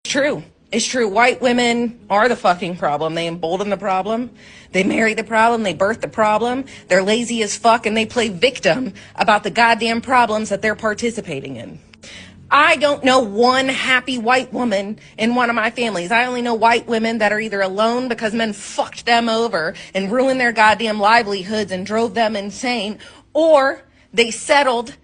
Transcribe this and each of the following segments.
True. It's true. White women are the fucking problem. They embolden the problem. They marry the problem. They birth the problem. They're lazy as fuck and they play victim about the goddamn problems that they're participating in. I don't know one happy white woman in one of my families. I only know white women that are either alone because men fucked them over and ruined their goddamn livelihoods and drove them insane, or they settled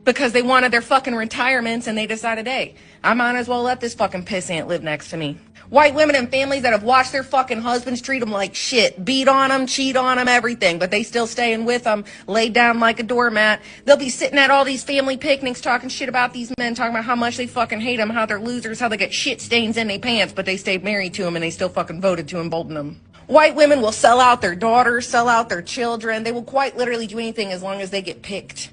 because they wanted their fucking retirements and they decided, hey, I might as well let this fucking pissant live next to me. White women and families that have watched their fucking husbands treat them like shit, beat on them, cheat on them, everything, but they still staying with them, laid down like a doormat. They'll be sitting at all these family picnics talking shit about these men, talking about how much they fucking hate them, how they're losers, how they get shit stains in their pants, but they stayed married to them and they still fucking voted to embolden them. White women will sell out their daughters, sell out their children. They will quite literally do anything as long as they get picked.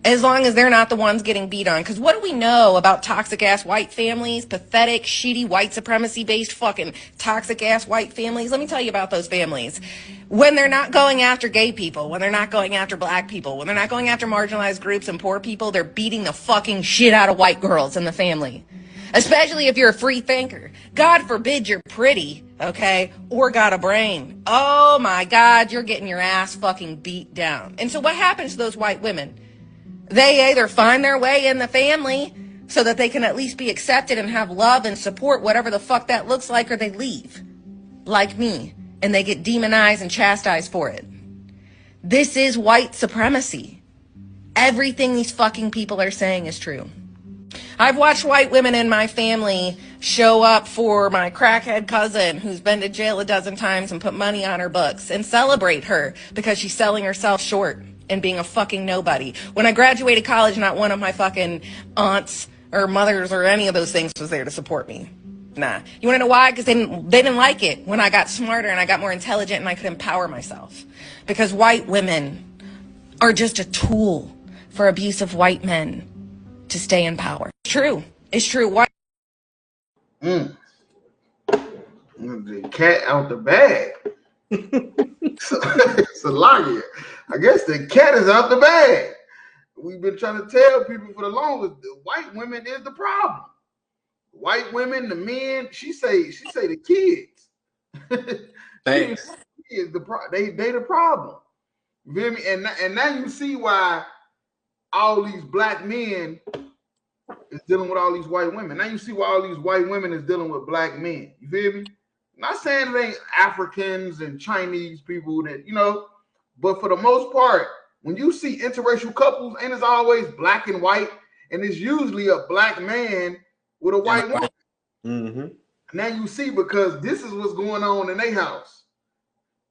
As long as they're not the ones getting beat on. Because what do we know about toxic-ass white families? Pathetic, shitty, white supremacy-based fucking toxic-ass white families? Let me tell you about those families. When they're not going after gay people, when they're not going after black people, when they're not going after marginalized groups and poor people, they're beating the fucking shit out of white girls in the family. Especially if you're a free thinker. God forbid you're pretty, okay, or got a brain. Oh my God, you're getting your ass fucking beat down. And so what happens to those white women? They either find their way in the family so that they can at least be accepted and have love and support, whatever the fuck that looks like, or they leave, like me, and they get demonized and chastised for it. This is white supremacy. Everything these fucking people are saying is true. I've watched white women in my family show up for my crackhead cousin who's been to jail a dozen times and put money on her books and celebrate her because she's selling herself short and being a fucking nobody. When I graduated college, not one of my fucking aunts or mothers or any of those things was there to support me. Nah. You want to know why? Because they didn't like it when I got smarter and I got more intelligent and I could empower myself. Because white women are just a tool for abusive white men to stay in power. It's true. It's true. White. The cat out the bag. It's a lie. I guess the cat is out the bag. We've been trying to tell people for the longest, the white women is the problem. White women, the men, she say the kids. Thanks. They the problem. You feel me? And now you see why all these black men is dealing with all these white women. Now you see why all these white women is dealing with black men. You feel me? I'm not saying it ain't Africans and Chinese people that, you know, but for the most part, when you see interracial couples, and it's always black and white, and it's usually a black man with a white woman. Mm-hmm. Now you see, because this is what's going on in their house.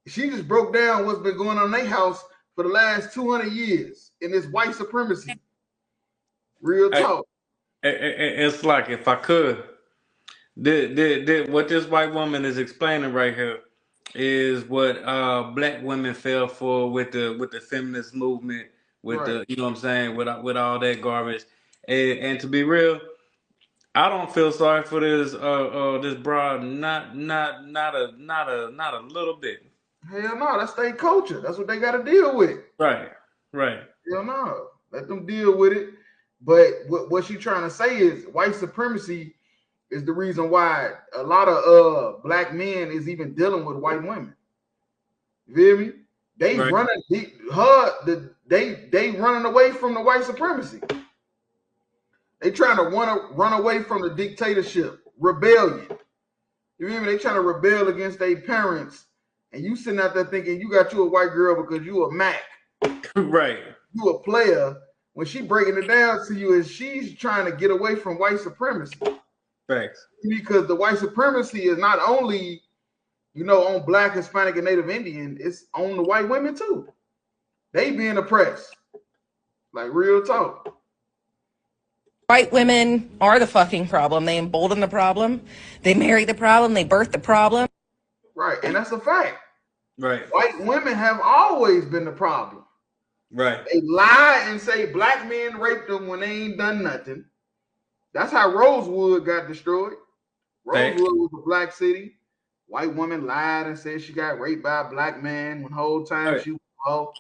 She just broke down what's been going on in their house for the last 200 years in this white supremacy. Real talk. It's like, if I could, what this white woman is explaining right here is what black women fell for with the feminist movement, with Right. the, you know what I'm saying, with all that garbage. And to be real, I don't feel sorry for this broad, not a little bit. Hell no, that's their culture. That's what they got to deal with. Right. Hell no, let them deal with it. But what she trying to say is white supremacy is the reason why a lot of black men is even dealing with white women. You feel me? They Right. they running away from the white supremacy. They trying to run away from the dictatorship, rebellion. You feel me? They trying to rebel against their parents, and you sitting out there thinking you got you a white girl because you a Mac. Right. You a player. When she breaking it down to you, is she's trying to get away from white supremacy. Thanks. Because the white supremacy is not only, you know, on black, Hispanic, and Native Indian, it's on the white women too. They being oppressed. Like, real talk. White women are the fucking problem. They embolden the problem. They marry the problem. They birth the problem. Right, and that's a fact. Right. White women have always been the problem. Right. They lie and say black men raped them when they ain't done nothing. That's how Rosewood got destroyed. Rosewood was a black city. White woman lied and said she got raped by a black man when the whole time she was off.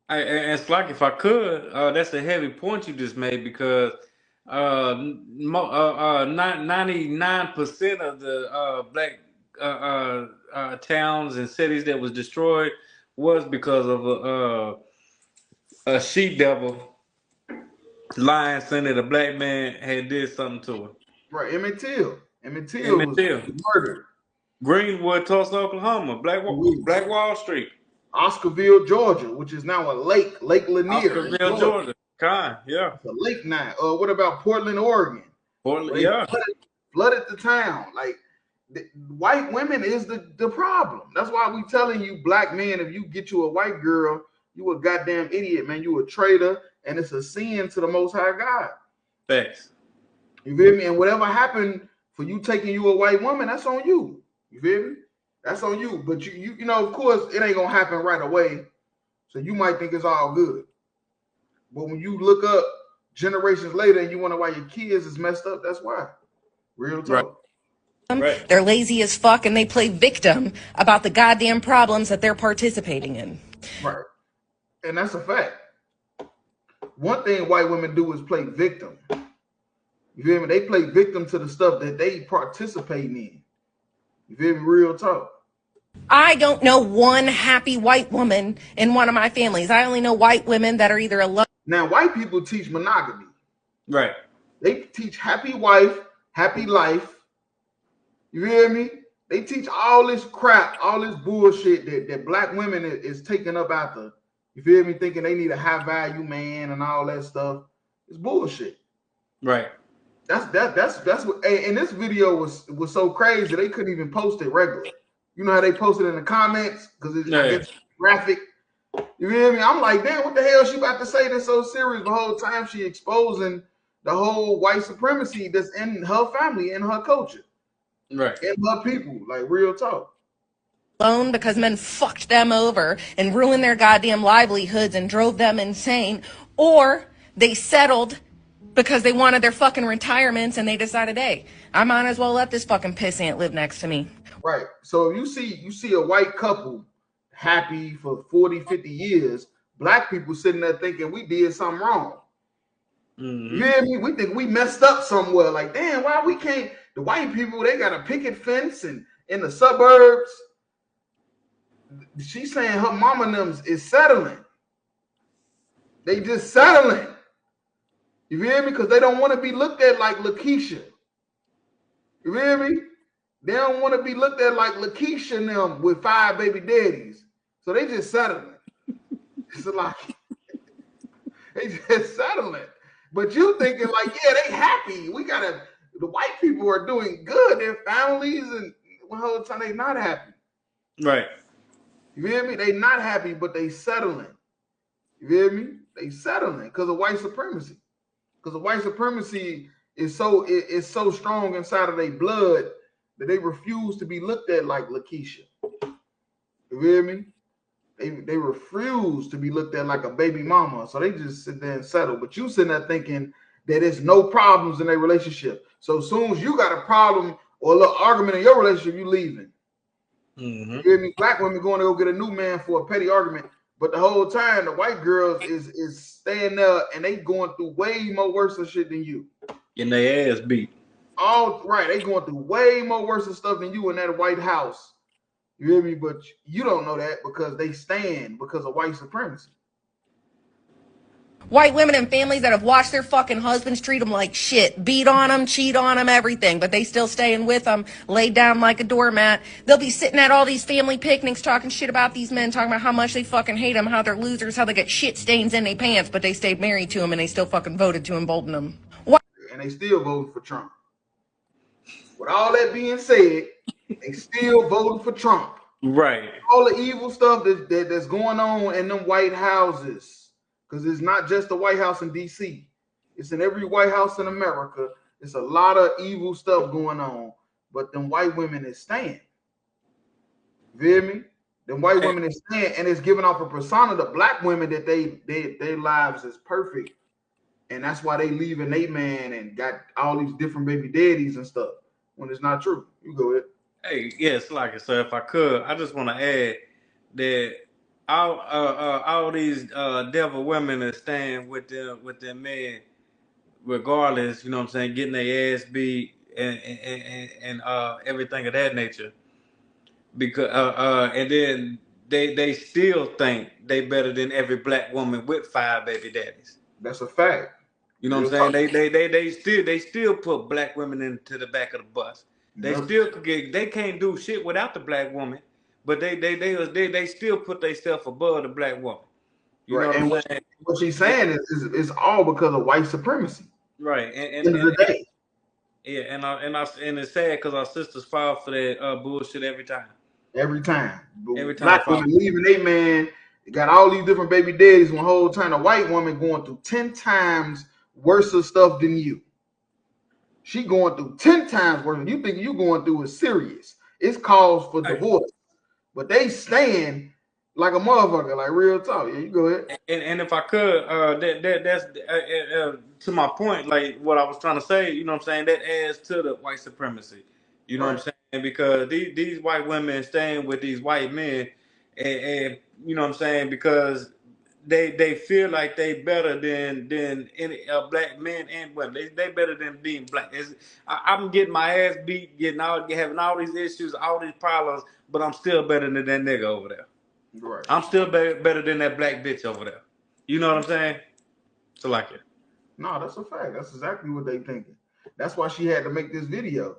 And it's like, if I could, that's a heavy point you just made, because 99% of the black towns and cities that was destroyed was because of a she devil lying saying that a black man had did something to her. Right, Emmett Till. Emmett Till Emmett was Till, murdered. Greenwood, Tulsa, Oklahoma, Black Wall Street, Oscarville, Georgia, which is now a lake, Lake Lanier in Oscarville, Georgia. Georgia. Kind, yeah. It's a lake now. What about Portland, Oregon? Portland, They yeah. flooded the town. Like white women is the problem. That's why we telling you, black men, if you get you a white girl, you a goddamn idiot, man. You a traitor, and it's a sin to the Most High God. Thanks. You feel me? And whatever happened for you taking you a white woman, that's on you. You feel me? That's on you. But you know, of course, it ain't gonna happen right away. So you might think it's all good. But when you look up generations later and you wonder why your kids is messed up, that's why. Real talk. Right. They're lazy as fuck and they play victim about the goddamn problems that they're participating in. Right. And that's a fact. One thing white women do is play victim. You feel me? They play victim to the stuff that they participate in. You feel me? Real talk. I don't know one happy white woman in one of my families. I only know white women that are either alone. Now, white people teach monogamy. Right. They teach happy wife, happy life. You hear me? They teach all this crap, all this bullshit that black women is taking up after. You feel me? Thinking they need a high value man and all that stuff. It's bullshit. Right. That's what. And this video was so crazy they couldn't even post it regular. You know how they posted in the comments because it's graphic. You hear me? I'm like, damn, what the hell she about to say that's so serious? The whole time she exposing the whole white supremacy that's in her family, in her culture, right, in her people. Like real talk. Alone because men fucked them over and ruined their goddamn livelihoods and drove them insane, or they settled because they wanted their fucking retirements and they decided, hey, I might as well let this fucking pissant live next to me. Right. So if you see a white couple happy for 40, 50 years, black people sitting there thinking we did something wrong. Mm-hmm. You hear me? We think we messed up somewhere. Like, damn, why we can't? The white people, they got a picket fence and in the suburbs. She's saying her mama and them is settling. They just settling. You hear me? Because they don't want to be looked at like Lakeisha. You hear me? They don't want to be looked at like Lakeisha and them with 5 baby daddies. So they just settling. It's like they just settling. But you thinking like, yeah, they happy. The white people are doing good. Their families and the whole time they not happy. Right. You hear me? They not happy, but they settling. You hear me? They settling because of white supremacy. Because the white supremacy is so strong inside of their blood that they refuse to be looked at like Lakeisha. You hear me? They refuse to be looked at like a baby mama. So they just sit there and settle. But you sitting there thinking that there's no problems in their relationship. So as soon as you got a problem or a little argument in your relationship, you leaving. Mm-hmm. You hear me? Black women going to go get a new man for a petty argument. But the whole time, the white girls is staying there and they going through way more worse shit than you. Getting their ass beat. All right, they going through way more worse stuff than you in that White House. You hear me? But you don't know that because they stand because of white supremacy. White women and families that have watched their fucking husbands treat them like shit, beat on them, cheat on them, everything, but they still staying with them, laid down like a doormat. They'll be sitting at all these family picnics talking shit about these men, talking about how much they fucking hate them, how they're losers, how they get shit stains in their pants, but they stayed married to them and they still fucking voted to embolden them. And they still voting for Trump. With all that being said, they still voting for Trump. Right. All the evil stuff that's going on in them White Houses. Because it's not just the White House in D.C. It's in every White House in America. It's a lot of evil stuff going on. But them white women is staying. You feel me? Them white women is staying. And it's giving off a persona to black women that their lives is perfect. And that's why they leaving they man and got all these different baby daddies and stuff. When it's not true. You go ahead. Hey, yes, like it. So if I could, I just want to add that all these devil women that stand with them men regardless, you know what I'm saying, getting their ass beat and everything of that nature. Because and then they still think they better than every black woman with 5 baby daddies. That's a fact. You know what Real I'm saying? talk. They still put black women into the back of the bus. They Yep. still could get, they can't do shit without the black woman, but they still put themselves above the black woman. You know Right. what And I'm saying? what she's saying is all because of white supremacy. Right. At the end of the day. Yeah, and it's sad because our sisters fall for that bullshit every time. Every time. Every time Black fall. women leaving their man, they got all these different baby daddies, one whole time a white woman going through 10 times worse of stuff than you. She going through 10 times worse than you think you going through is serious. It's cause for divorce. But they stand like a motherfucker, like real talk. Yeah, you go ahead. And if I could, that's to my point, like what I was trying to say. You know what I'm saying? That adds to the white supremacy. You know what I'm saying? Because these white women staying with these white men, and you know what I'm saying, because they feel like they better than any black men and women. They better than being black. I'm getting my ass beat, having all these issues, all these problems, but I'm still better than that nigga over there. Right. I'm still better than that black bitch over there. You know what I'm saying? So like it. No, that's a fact. That's exactly what they thinking. That's why she had to make this video.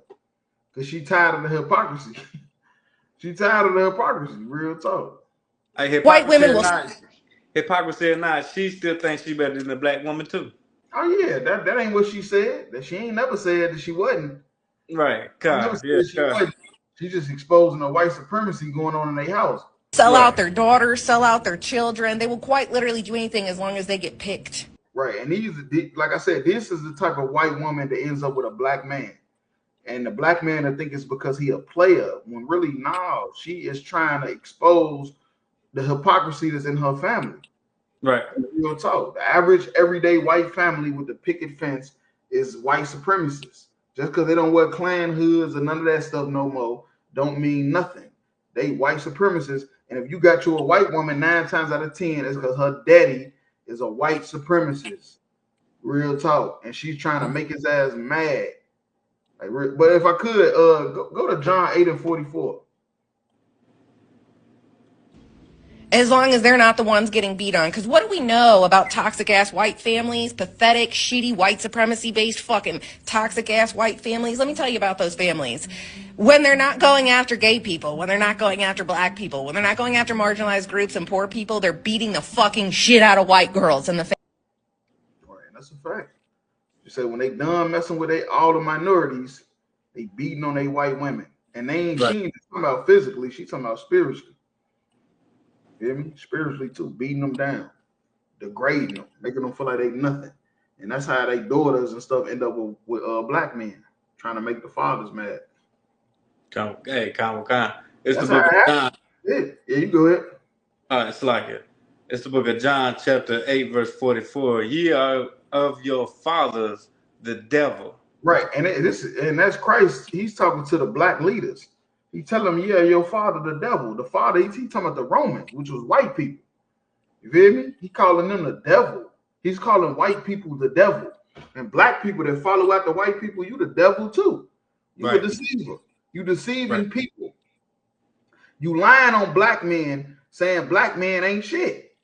Because she tired of the hypocrisy. She tired of the hypocrisy. Real talk. Hey, White women will. hypocrisy or not, she still thinks she better than the black woman too. Oh yeah, that ain't what she said. That she ain't never said that she wasn't. Right. She never God. said Yeah. she wasn't. She's just exposing the white supremacy going on in their house. Sell Right. out their daughters, sell out their children. They will quite literally do anything as long as they get picked. Right. And these, like I said, this is the type of white woman that ends up with a black man. And the black man, I think it's because he a player. When really, no, she is trying to expose the hypocrisy that's in her family. Right. Real talk. The average everyday white family with the picket fence is white supremacists. Just because they don't wear Klan hoods or none of that stuff no more, don't mean nothing. They white supremacists. And if you got you a white woman 9 times out of 10, it's because her daddy is a white supremacist. Real talk. And she's trying to make his ass mad. Like, but if I could, go to John 8:44. As long as they're not the ones getting beat on. Because what do we know about toxic ass white families? Pathetic, shitty, white supremacy based fucking toxic ass white families. Let me tell you about those families. When they're not going after gay people, when they're not going after black people, when they're not going after marginalized groups and poor people, they're beating the fucking shit out of white girls in the face. Right, that's a fact. She said when they done messing with all the minorities, they beating on they white women. And they ain't, she ain't talking about physically, she talking about spiritually. You hear me? Spiritually too, beating them down, degrading them, making them feel like they nothing. And that's how they daughters and stuff end up with black men, trying to make the fathers mad. Hey, come. It's That's the book of John. Yeah, you go ahead. It's like it. It's the book of John, chapter 8, verse 44. Ye are of your fathers, the devil. Right, and that's Christ. He's talking to the black leaders. He tell them, yeah, your father, the devil. The father, he talking about the Romans, which was white people. You feel me? He calling them the devil. He's calling white people the devil. And black people that follow after white people, you the devil too. You a deceiver. You deceiving people. You lying on black men, saying black men ain't shit.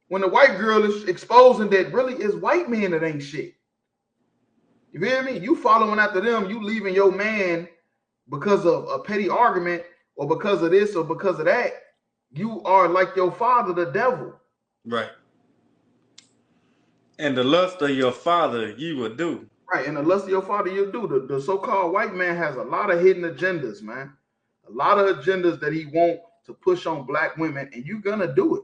When the white girl is exposing that really is white men that ain't shit. You feel me? You following after them, you leaving your man because of a petty argument or because of this or because of that. You are like your father, the devil. Right. And the lust of your father you will do. Right. And the lust of your father you'll do. The so-called white man has a lot of hidden agendas, man. A lot of agendas that he want to push on black women, and you're going to do it.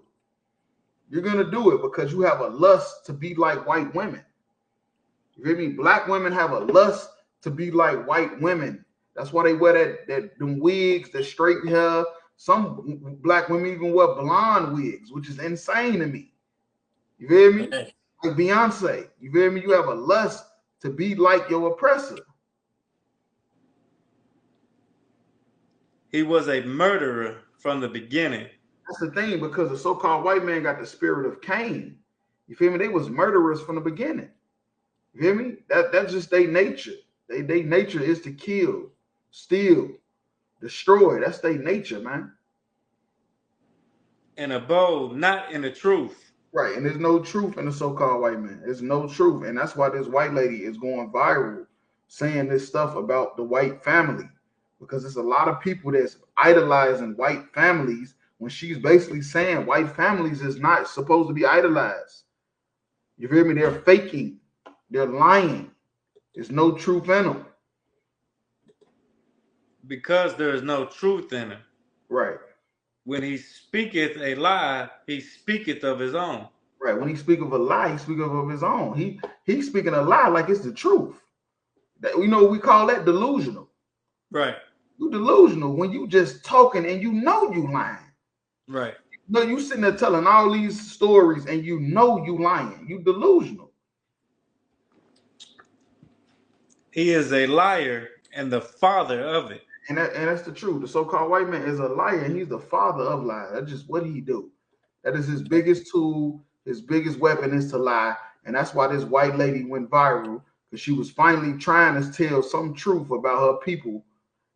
You're going to do it because you have a lust to be like white women. You hear me? Black women have a lust to be like white women. That's why they wear them wigs, that straight hair. Some black women even wear blonde wigs, which is insane to me. You hear me? Like Beyonce. You hear me? You have a lust to be like your oppressor. He was a murderer from the beginning. That's the thing, because the so-called white man got the spirit of Cain. You feel me? They was murderers from the beginning. You hear me? That's just their nature. They nature is to kill, steal, destroy. That's their nature, man. In a bowl, not in the truth. Right. And there's no truth in the so-called white man. There's no truth. And that's why this white lady is going viral saying this stuff about the white family. Because there's a lot of people that's idolizing white families when she's basically saying white families is not supposed to be idolized. You feel me? They're faking. They're lying. There's no truth in them. Because there is no truth in him. Right. When he speaketh a lie, he speaketh of his own. Right. When he speak of a lie, he speak of his own. He's speaking a lie like it's the truth. That we call that delusional. Right. You delusional when you just talking and you lying. Right. No, you sitting there telling all these stories and you lying. You delusional. He is a liar and the father of it. And that's the truth. The so-called white man is a liar, and he's the father of lies. That's just what he do. That is his biggest tool. His biggest weapon is to lie. And that's why this white lady went viral, because she was finally trying to tell some truth about her people.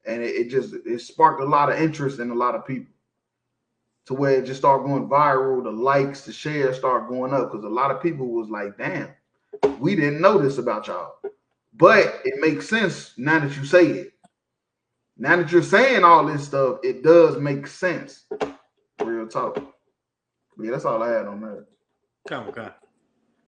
And it sparked a lot of interest in a lot of people, to where it just started going viral. The likes, the shares start going up, because a lot of people was like, damn, we didn't know this about y'all. But it makes sense now that you say it. Now that you're saying all this stuff, it does make sense. Real talk. But yeah, that's all I had on that. Come on.